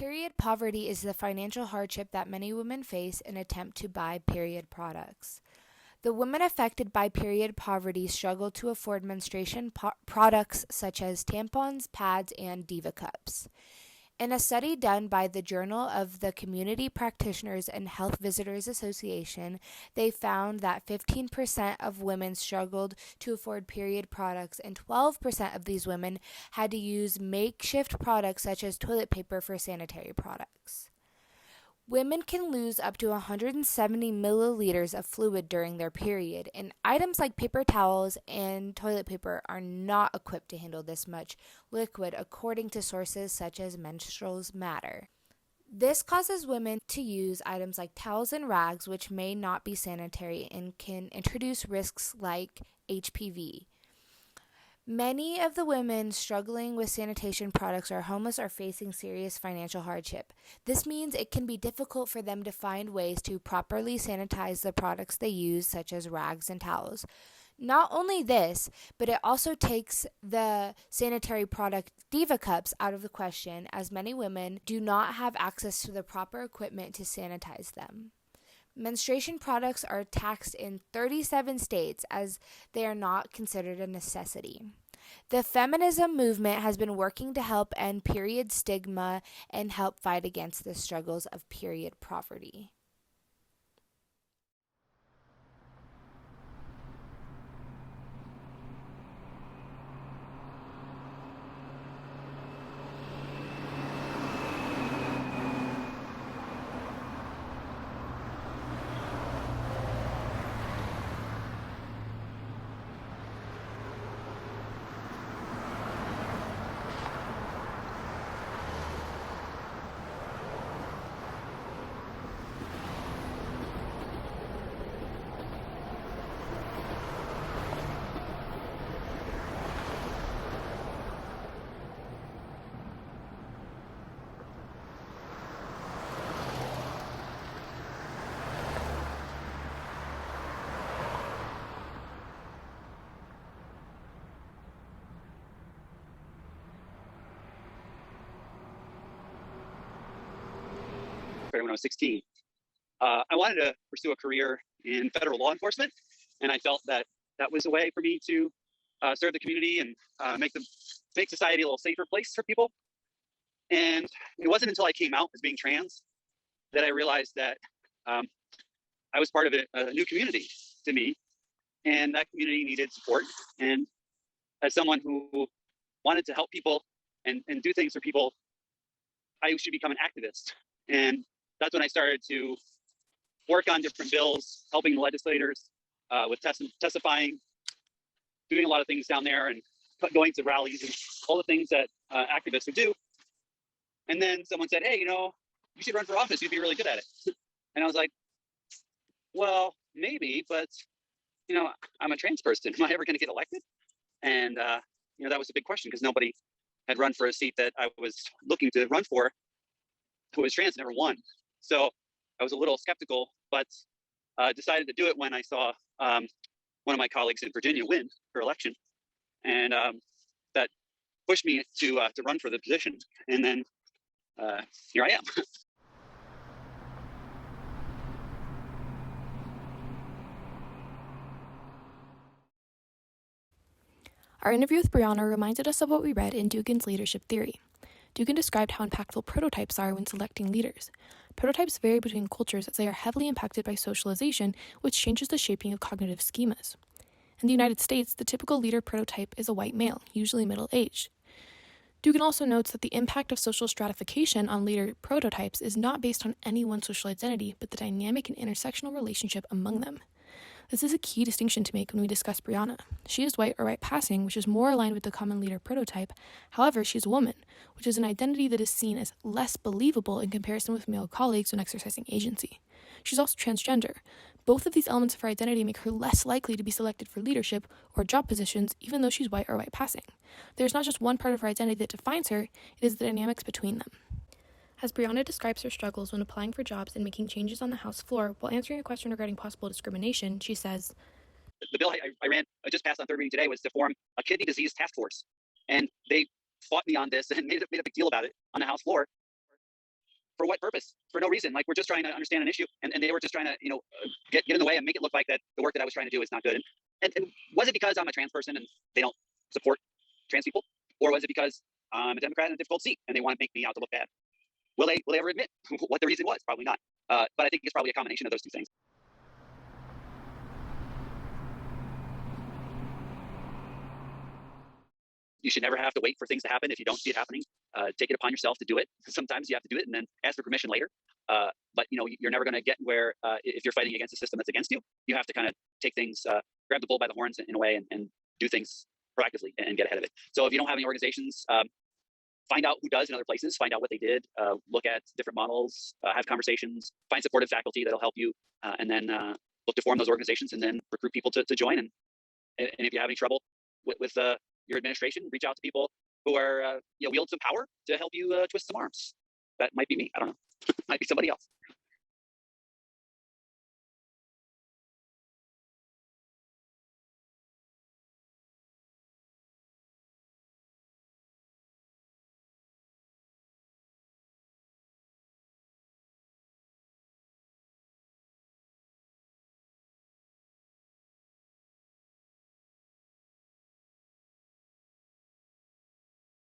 Period poverty is the financial hardship that many women face in an attempt to buy period products. The women affected by period poverty struggle to afford menstruation products such as tampons, pads, and Diva cups. In a study done by the Journal of the Community Practitioners and Health Visitors Association, they found that 15% of women struggled to afford period products, and 12% of these women had to use makeshift products such as toilet paper for sanitary products. Women can lose up to 170 milliliters of fluid during their period, and items like paper towels and toilet paper are not equipped to handle this much liquid, according to sources such as Menstrual Matter. This causes women to use items like towels and rags, which may not be sanitary and can introduce risks like HPV. Many of the women struggling with sanitation products are homeless or facing serious financial hardship. This means it can be difficult for them to find ways to properly sanitize the products they use, such as rags and towels. Not only this, but it also takes the sanitary product Diva cups out of the question, as many women do not have access to the proper equipment to sanitize them. Menstruation products are taxed in 37 states as they are not considered a necessity. The feminism movement has been working to help end period stigma and help fight against the struggles of period poverty. When I was 16. I wanted to pursue a career in federal law enforcement, and I felt that that was a way for me to serve the community and make society a little safer place for people. And it wasn't until I came out as being trans that I realized that I was part of a new community to me, and that community needed support. And as someone who wanted to help people and do things for people, I should become an activist. And that's when I started to work on different bills, helping the legislators with testifying, doing a lot of things down there and going to rallies and all the things that activists would do. And then someone said, hey, you should run for office. You'd be really good at it. And I was like, well, maybe, but, I'm a trans person. Am I ever going to get elected? And, that was a big question because nobody had run for a seat that I was looking to run for who was trans, never won. So I was a little skeptical, but decided to do it when I saw one of my colleagues in Virginia win her election. And that pushed me to run for the position. And then here I am. Our interview with Brianna reminded us of what we read in Dugin's leadership theory. Dugan described how impactful prototypes are when selecting leaders. Prototypes vary between cultures as they are heavily impacted by socialization, which changes the shaping of cognitive schemas. In the United States, the typical leader prototype is a white male, usually middle-aged. Dugan also notes that the impact of social stratification on leader prototypes is not based on any one social identity, but the dynamic and intersectional relationship among them. This is a key distinction to make when we discuss Brianna. She is white or white passing, which is more aligned with the common leader prototype. However, she is a woman, which is an identity that is seen as less believable in comparison with male colleagues when exercising agency. She's also transgender. Both of these elements of her identity make her less likely to be selected for leadership or job positions, even though she's white or white passing. There's not just one part of her identity that defines her, it is the dynamics between them. As Brianna describes her struggles when applying for jobs and making changes on the House floor while answering a question regarding possible discrimination, she says, the bill I just passed on third reading today was to form a kidney disease task force. And they fought me on this and made a big deal about it on the House floor. for what purpose? For no reason. Like, we're just trying to understand an issue, and they were just trying to, get in the way and make it look like that the work that I was trying to do is not good. And was it because I'm a trans person and they don't support trans people, or was it because I'm a Democrat in a difficult seat and they want to make me out to look bad? Will they ever admit what the reason was? Probably not. But I think it's probably a combination of those two things. You should never have to wait for things to happen if you don't see it happening. Take it upon yourself to do it. Sometimes you have to do it and then ask for permission later. But you're never going to get where, if you're fighting against a system that's against you, you have to kind of take things, grab the bull by the horns in a way, and do things proactively and get ahead of it. So if you don't have any organizations, find out who does in other places, find out what they did, look at different models, have conversations, find supportive faculty that'll help you, and then look to form those organizations and then recruit people to join. And if you have any trouble with your administration, reach out to people who are wield some power to help you twist some arms. That might be me. I don't know. Might be somebody else.